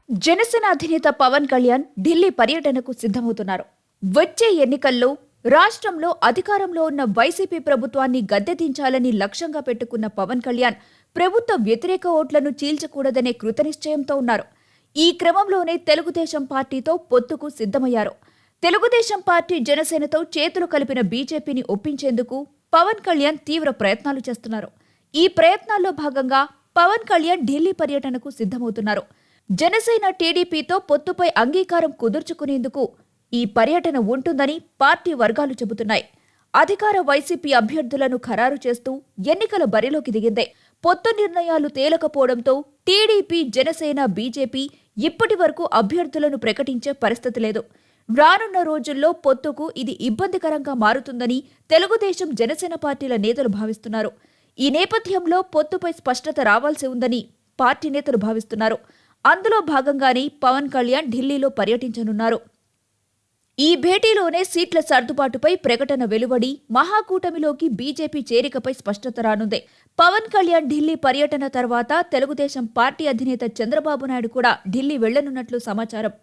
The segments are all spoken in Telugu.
జనసేన అధినేత పవన్ కళ్యాణ్ ఢిల్లీ పర్యటనకు సిద్ధమవుతున్నారు. వచ్చే ఎన్నికల్లో రాష్ట్రంలో అధికారంలో ఉన్న వైసీపీ ప్రభుత్వాన్ని గద్దెదించాలని లక్ష్యంగా పెట్టుకున్న పవన్ కళ్యాణ్ ప్రభుత్వ వ్యతిరేక ఓట్లను చీల్చకూడదనే కృతనిశ్చయంతో ఉన్నారు. ఈ క్రమంలోనే తెలుగుదేశం పార్టీతో పొత్తుకు సిద్ధమయ్యారు. తెలుగుదేశం పార్టీ జనసేనతో చేతులు కలిపిన బీజేపీని ఒప్పించేందుకు పవన్ కళ్యాణ్ తీవ్ర ప్రయత్నాలు చేస్తున్నారు. ఈ ప్రయత్నాల్లో భాగంగా పవన్ కళ్యాణ్ ఢిల్లీ పర్యటనకు సిద్ధమవుతున్నారు. జనసేన టీడీపీతో పొత్తుపై అంగీకారం కుదుర్చుకునేందుకు ఈ పర్యటన ఉంటుందని పార్టీ వర్గాలు చెబుతున్నాయి. అధికార వైసీపీ అభ్యర్థులను ఖరారు చేస్తూ ఎన్నికల బరిలోకి దిగిందే. పొత్తు నిర్ణయాలు తేలకపోవడంతో టీడీపీ, జనసేన, బీజేపీ ఇప్పటి వరకు అభ్యర్థులను ప్రకటించే పరిస్థితి లేదు. రానున్న రోజుల్లో పొత్తుకు ఇది ఇబ్బందికరంగా మారుతుందని తెలుగుదేశం, జనసేన పార్టీల నేతలు భావిస్తున్నారు. ఈ నేపథ్యంలో పొత్తుపై స్పష్టత రావాల్సి ఉందని పార్టీ నేతలు భావిస్తున్నారు. అందులో భాగంగానే పవన్ కళ్యాణ్ ఢిల్లీలో పర్యటించనున్నారు. ఈ భేటీలోనే సీట్ల సర్దుబాటుపై ప్రకటన వెలువడి మహాకూటమిలోకి బీజేపీ చేరికపై స్పష్టత రానుంది. పవన్ కళ్యాణ్ ఢిల్లీ పర్యటన తర్వాత తెలుగుదేశం పార్టీ అధినేత చంద్రబాబు నాయుడు కూడా ఢిల్లీ వెళ్లనున్నట్లు సమాచారం.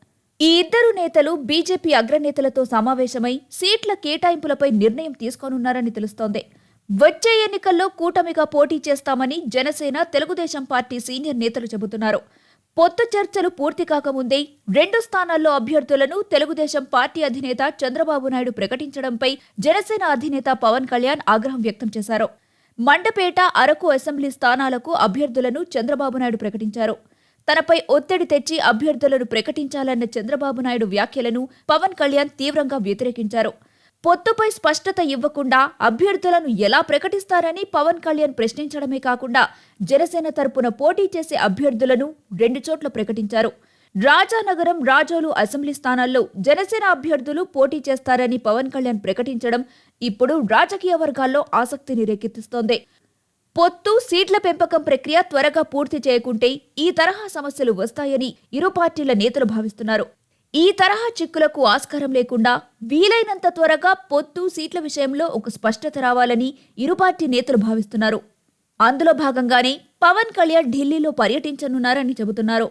ఈ ఇద్దరు నేతలు బీజేపీ అగ్రనేతలతో సమావేశమై సీట్ల కేటాయింపులపై నిర్ణయం తీసుకోనున్నారని తెలుస్తోంది. వచ్చే ఎన్నికల్లో కూటమిగా పోటీ చేస్తామని జనసేన, తెలుగుదేశం పార్టీ సీనియర్ నేతలు చెబుతున్నారు. పొత్తు చర్చలు పూర్తి కాకముందే 2 స్థానాల్లో అభ్యర్థులను తెలుగుదేశం పార్టీ అధినేత చంద్రబాబు నాయుడు ప్రకటించడంపై జనసేన అధినేత పవన్ కళ్యాణ్ ఆగ్రహం వ్యక్తం చేశారు. మండపేట, అరకు అసెంబ్లీ స్థానాలకు అభ్యర్థులను చంద్రబాబు నాయుడు ప్రకటించారు. తనపై ఒత్తిడి తెచ్చి అభ్యర్థులను ప్రకటించాలన్న చంద్రబాబు నాయుడు వ్యాఖ్యలను పవన్ కళ్యాణ్ తీవ్రంగా వ్యతిరేకించారు. పొత్తుపై స్పష్టత ఇవ్వకుండా అభ్యర్థులను ఎలా ప్రకటిస్తారని పవన్ కళ్యాణ్ ప్రశ్నించడమే కాకుండా జనసేన తరపున పోటీ చేసే అభ్యర్థులను 2 చోట్ల ప్రకటించారు. రాజానగరం, రాజోలు అసెంబ్లీ స్థానాల్లో జనసేన అభ్యర్థులు పోటీ చేస్తారని పవన్ కళ్యాణ్ ప్రకటించడం ఇప్పుడు రాజకీయ వర్గాల్లో ఆసక్తిని రేకెత్తిస్తోంది. పొత్తు, సీట్ల పెంపకం ప్రక్రియ త్వరగా పూర్తి చేయకుంటే ఈ తరహా సమస్యలు వస్తాయని ఇరు పార్టీల నేతలు భావిస్తున్నారు. ఈ తరహా చిక్కులకు ఆస్కారం లేకుండా వీలైనంత త్వరగా పొత్తు, సీట్ల విషయంలో ఒక స్పష్టత రావాలని ఇరు పార్టీ నేతలు భావిస్తున్నారు. అందులో భాగంగానే పవన్ కళ్యాణ్ ఢిల్లీలో పర్యటించనున్నారని చెబుతున్నారు.